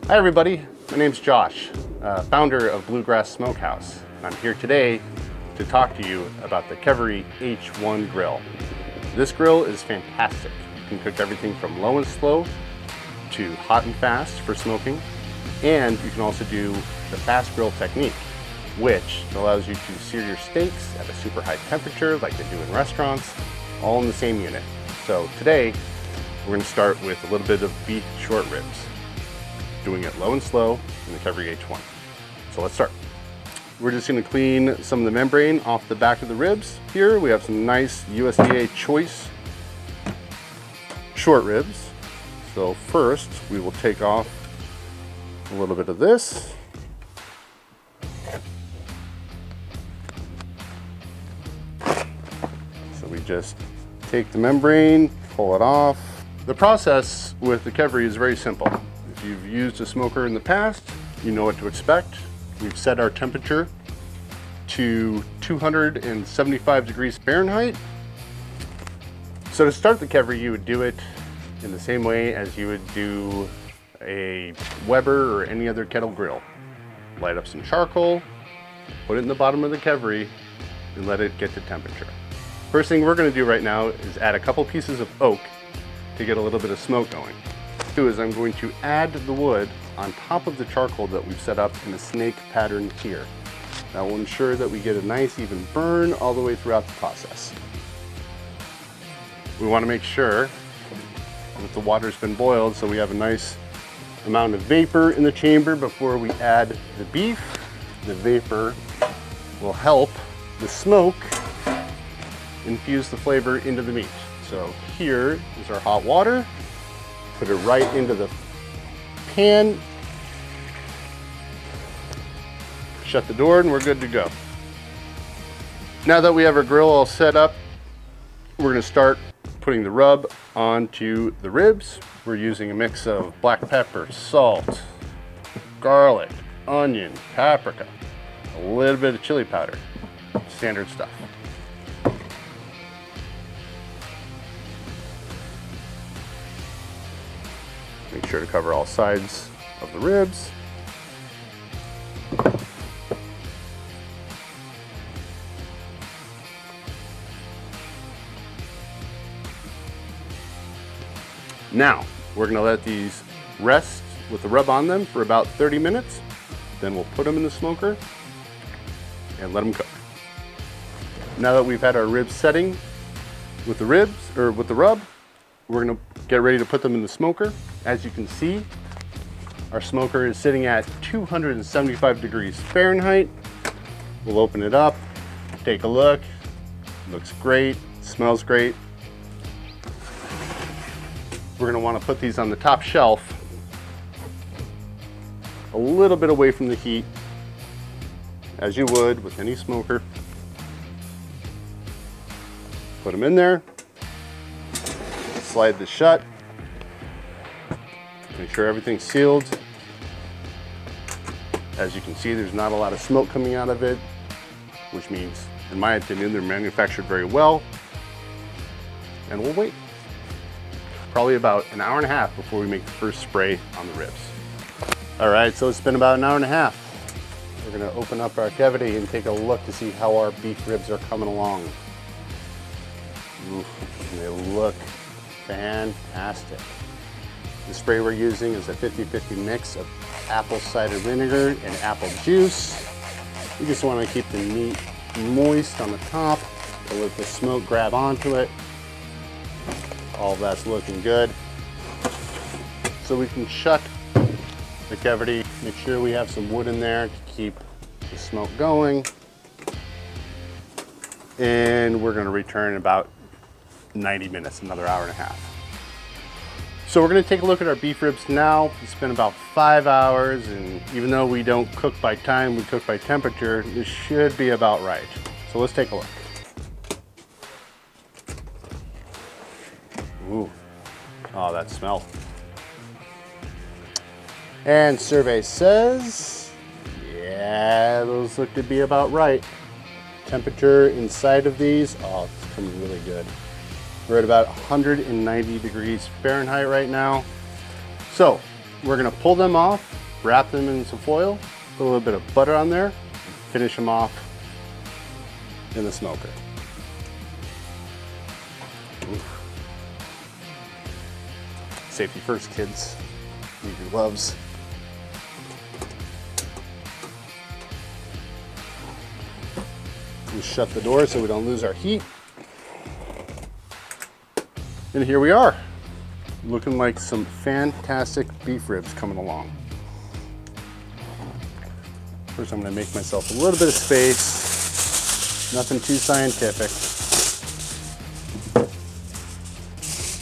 Hi everybody, my name's Josh, founder of Bluegrass Smokehouse. I'm here today to talk to you about the Keveri H1 grill. This grill is fantastic. You can cook everything from low and slow to hot and fast for smoking, and you can also do the fast grill technique, which allows you to sear your steaks at a super high temperature like they do in restaurants, all in the same unit. So today, we're going to start with a little bit of beef short ribs, doing it low and slow in the Keveri H1. So let's start. We're just going to clean some of the membrane off the back of the ribs. Here we have some nice USDA choice short ribs. So first we will take off a little bit of this. So we just take the membrane, pull it off. The process with the Keveri is very simple. If you've used a smoker in the past, you know what to expect. We've set our temperature to 275 degrees Fahrenheit. So to start the Keveri, you would do it in the same way as you would do a Weber or any other kettle grill. Light up some charcoal, put it in the bottom of the Keveri, and let it get to temperature. First thing we're going to do right now is add a couple pieces of oak to get a little bit of smoke going. What I'll do is I'm going to add the wood on top of the charcoal that we've set up in a snake pattern here. That will ensure that we get a nice even burn all the way throughout the process. We want to make sure that the water's been boiled so we have a nice amount of vapor in the chamber before we add the beef. The vapor will help the smoke infuse the flavor into the meat. So here is our hot water. Put it right into the pan. Shut the door and we're good to go. Now that we have our grill all set up, we're going to start putting the rub onto the ribs. We're using a mix of black pepper, salt, garlic, onion, paprika, a little bit of chili powder, standard stuff. Make sure to cover all sides of the ribs. Now, we're going to let these rest with the rub on them for about 30 minutes. Then we'll put them in the smoker and let them cook. Now that we've had our ribs setting with the ribs, or with the rub, we're going to get ready to put them in the smoker. As you can see, our smoker is sitting at 275 degrees Fahrenheit. We'll open it up, take a look. Looks great, smells great. We're going to want to put these on the top shelf, a little bit away from the heat, as you would with any smoker. Put them in there, slide this shut, make sure everything's sealed. As you can see, there's not a lot of smoke coming out of it, which means, in my opinion, they're manufactured very well. And we'll wait probably about an hour and a half before we make the first spray on the ribs. All right, so it's been about an hour and a half. We're gonna open up our Keveri and take a look to see how our beef ribs are coming along. Ooh, they look fantastic. The spray we're using is a 50-50 mix of apple cider vinegar and apple juice. You just want to keep the meat moist on the top to let the smoke grab onto it. All that's looking good. So we can shut the Keveri, make sure we have some wood in there to keep the smoke going. And we're going to return in about 90 minutes, another hour and a half. So we're going to take a look at our beef ribs now. It's been about 5 hours, and even though we don't cook by time, we cook by temperature, this should be about right. So let's take a look. Ooh, oh, that smell. And survey says, yeah, those look to be about right. Temperature inside of these, oh, it's coming really good. We're at about 190 degrees Fahrenheit right now. So we're gonna pull them off, wrap them in some foil, put a little bit of butter on there, and finish them off in the smoker. Oof. Safety first, kids. Need your gloves. We shut the door so we don't lose our heat. And here we are, looking like some fantastic beef ribs coming along. First, I'm gonna make myself a little bit of space. Nothing too scientific.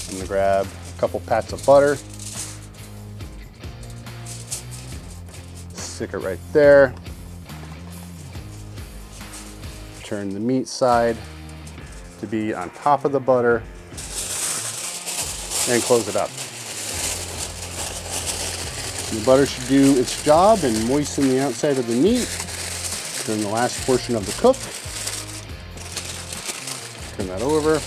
I'm gonna grab a couple pats of butter. Stick it right there. Turn the meat side to be on top of the butter and close it up. The butter should do its job and moisten the outside of the meat during the last portion of the cook. Turn that over.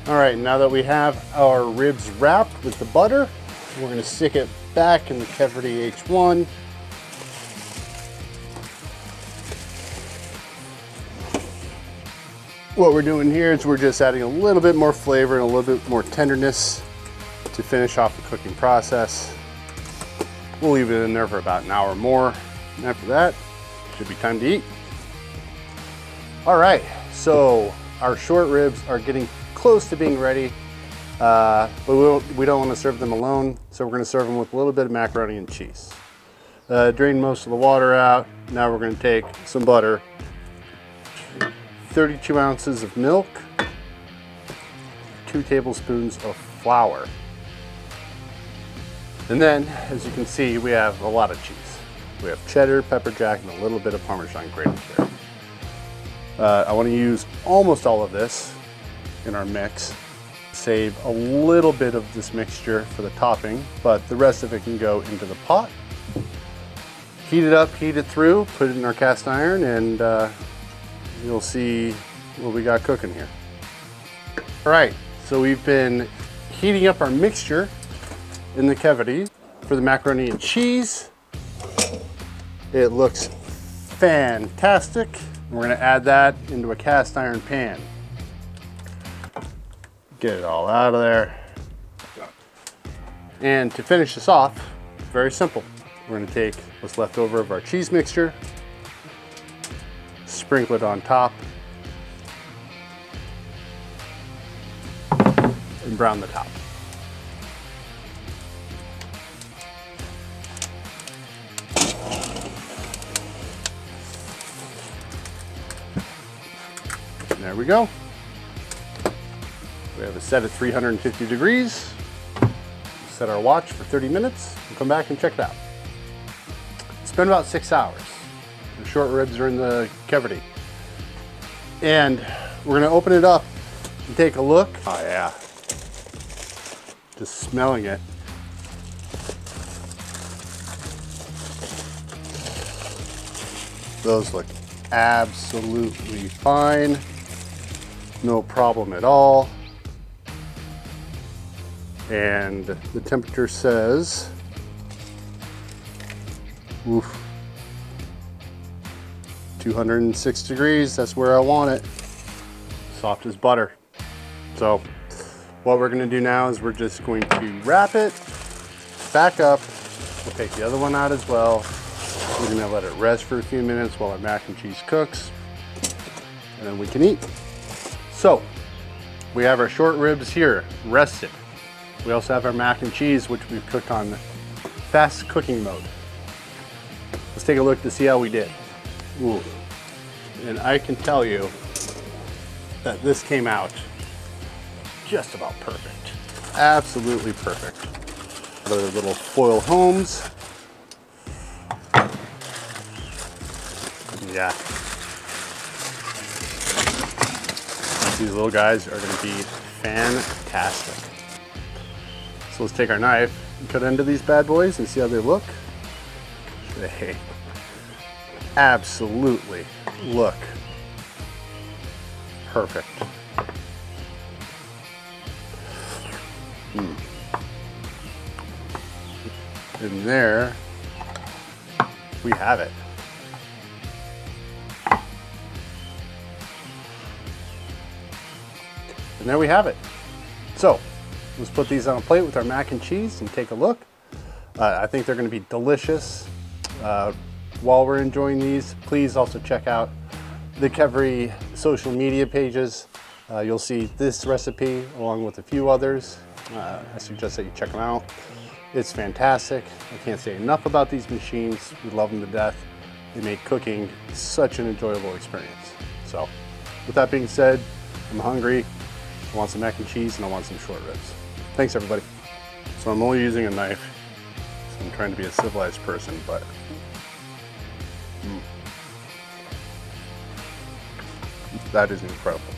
All right, now that we have our ribs wrapped with the butter, we're gonna stick it back in the Keveri H1. What we're doing here is we're just adding a little bit more flavor and a little bit more tenderness to finish off the cooking process. We'll leave it in there for about an hour more. And after that, should be time to eat. All right, so our short ribs are getting close to being ready, but we don't want to serve them alone, so we're going to serve them with a little bit of macaroni and cheese. Drain most of the water out. Now we're going to take some butter, 32 ounces of milk, 2 tablespoons of flour. And then, as you can see, we have a lot of cheese. We have cheddar, pepper jack, and a little bit of Parmesan grated there. I want to use almost all of this in our mix. Save a little bit of this mixture for the topping, but the rest of it can go into the pot. Heat it up, heat it through, put it in our cast iron, and you'll see what we got cooking here. All right, so we've been heating up our mixture in the Keveri for the macaroni and cheese. It looks fantastic. We're gonna add that into a cast iron pan. Get it all out of there. And to finish this off, very simple. We're gonna take what's left over of our cheese mixture, sprinkle it on top, and brown the top. And there we go. We have it set at 350 degrees. Set our watch for 30 minutes and come back and check it out. It's been about 6 hours. The short ribs are in the Keveri. And we're gonna open it up and take a look. Oh yeah, just smelling it. Those look absolutely fine. No problem at all. And the temperature says, oof, 206 degrees, that's where I want it. Soft as butter. So what we're gonna do now is we're just going to wrap it, back up. We'll take the other one out as well. We're gonna let it rest for a few minutes while our mac and cheese cooks, and then we can eat. So we have our short ribs here, rested. We also have our mac and cheese, which we've cooked on fast cooking mode. Let's take a look to see how we did. Ooh. And I can tell you that this came out just about perfect. Absolutely perfect. The little foil homes. Yeah. These little guys are gonna be fantastic. So let's take our knife and cut into these bad boys and see how they look. They absolutely look perfect. And there we have it. And there we have it. So let's put these on a plate with our mac and cheese and take a look. I think they're going to be delicious. While we're enjoying these, please also check out the Keveri social media pages. You'll see this recipe along with a few others. I suggest that you check them out. It's fantastic. I can't say enough about these machines. We love them to death. They make cooking such an enjoyable experience. So with that being said, I'm hungry. I want some mac and cheese and I want some short ribs. Thanks everybody. So I'm only using a knife. So I'm trying to be a civilized person, but that is incredible.